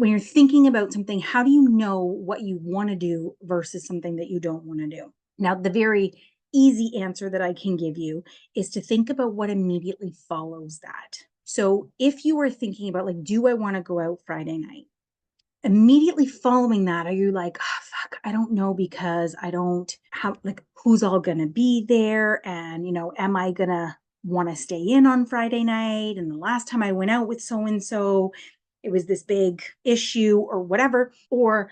When you're thinking about something, how do you know what you want to do versus something that you don't want to do? Now, the very easy answer that I can give you is to think about what immediately follows that. So, if you are thinking about, like, do I want to go out Friday night? Immediately following that, are you like, oh, fuck, I don't know because I don't have, like, who's all going to be there? And, am I going to want to stay in on Friday night? And the last time I went out with so and so, it was this big issue or whatever. Or,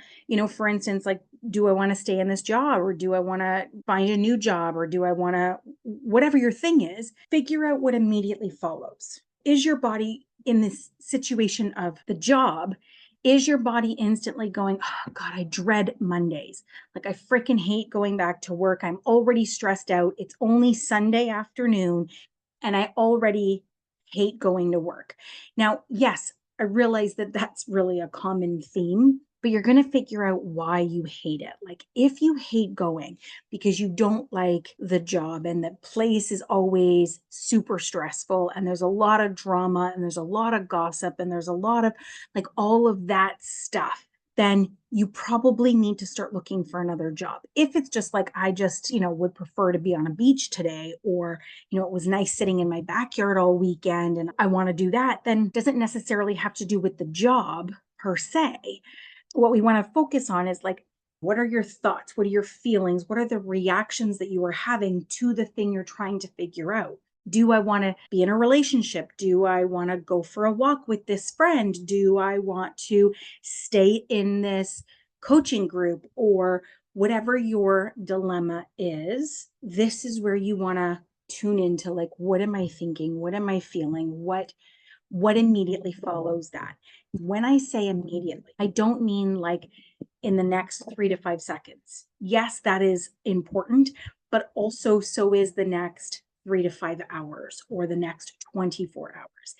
for instance, like, do I want to stay in this job or do I want to find a new job or do I want to, whatever your thing is, figure out what immediately follows. Is your body in this situation of the job? Is your body instantly going, oh God, I dread Mondays. Like, I freaking hate going back to work. I'm already stressed out. It's only Sunday afternoon and I already hate going to work. Now, yes, I realize that that's really a common theme, but you're going to figure out why you hate it. Like, if you hate going because you don't like the job and the place is always super stressful and there's a lot of drama and there's a lot of gossip and there's a lot of, like, all of that stuff, then you probably need to start looking for another job. If it's just like, I just, would prefer to be on a beach today, or, it was nice sitting in my backyard all weekend and I want to do that, then it doesn't necessarily have to do with the job per se. What we want to focus on is, like, what are your thoughts? What are your feelings? What are the reactions that you are having to the thing you're trying to figure out? Do I want to be in a relationship? Do I want to go for a walk with this friend? Do I want to stay in this coaching group? Or whatever your dilemma is, this is where you want to tune into, like, what am I thinking? What am I feeling? What immediately follows that? When I say immediately, I don't mean like in the next 3 to 5 seconds. Yes, that is important, but also so is the next 3 to 5 hours or the next 24 hours.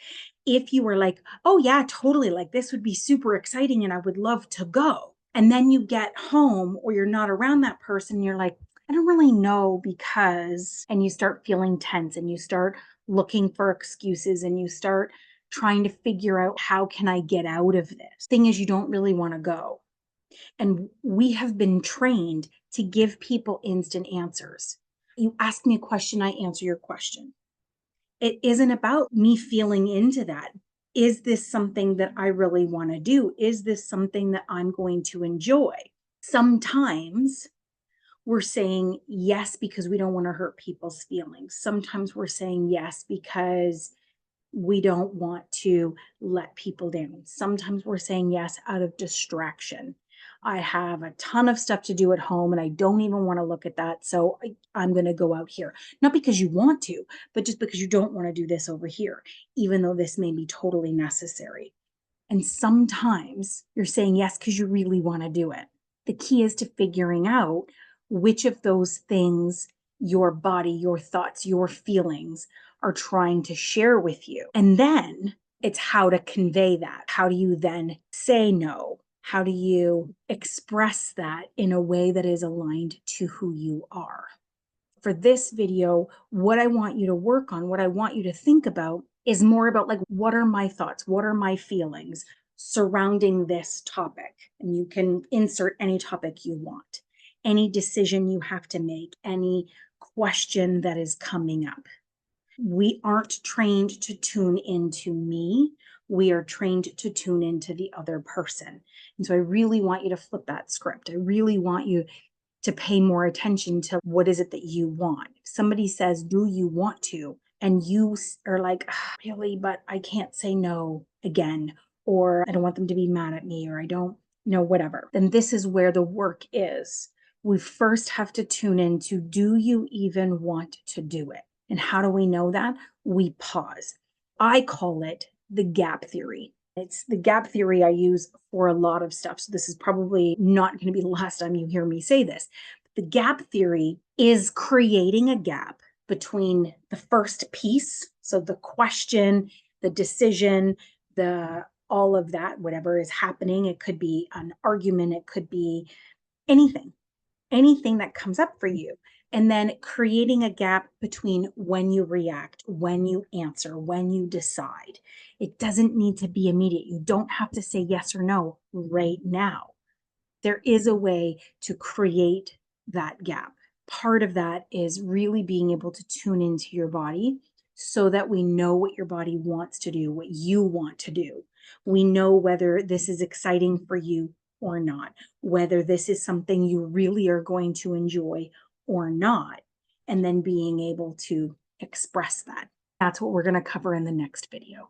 If you were like, oh, yeah, totally, like, this would be super exciting and I would love to go. And then you get home or you're not around that person, you're like, I don't really know because, and you start feeling tense and you start looking for excuses and you start trying to figure out, how can I get out of this? Thing is, you don't really want to go. And we have been trained to give people instant answers. You ask me a question, I answer your question. It isn't about me feeling into that. Is this something that I really want to do? Is this something that I'm going to enjoy? Sometimes we're saying yes because we don't want to hurt people's feelings. Sometimes we're saying yes because we don't want to let people down. Sometimes we're saying yes out of distraction. I have a ton of stuff to do at home and I don't even want to look at that. So I'm going to go out here. Not because you want to, but just because you don't want to do this over here, even though this may be totally necessary. And sometimes you're saying yes because you really want to do it. The key is to figuring out which of those things your body, your thoughts, your feelings are trying to share with you. And then it's how to convey that. How do you then say no? How do you express that in a way that is aligned to who you are? For this video, what I want you to work on, what I want you to think about is more about, like, what are my thoughts? What are my feelings surrounding this topic? And you can insert any topic you want, any decision you have to make, any question that is coming up. We aren't trained to tune into me. We are trained to tune into the other person. And so I really want you to flip that script. I really want you to pay more attention to what is it that you want. If somebody says, do you want to? And you are like, really, but I can't say no again, or I don't want them to be mad at me, or I don't know, whatever. Then this is where the work is. We first have to tune into, do you even want to do it? And how do we know that? We pause. I call it the gap theory. It's the gap theory I use for a lot of stuff. So this is probably not going to be the last time you hear me say this. The gap theory is creating a gap between the first piece, so the question, the decision, the all of that, whatever is happening. It could be an argument, it could be anything, anything that comes up for you. And then creating a gap between when you react, when you answer, when you decide. It doesn't need to be immediate. You don't have to say yes or no right now. There is a way to create that gap. Part of that is really being able to tune into your body so that we know what your body wants to do, what you want to do. We know whether this is exciting for you or not, whether this is something you really are going to enjoy or not, and then being able to express that. That's what we're going to cover in the next video.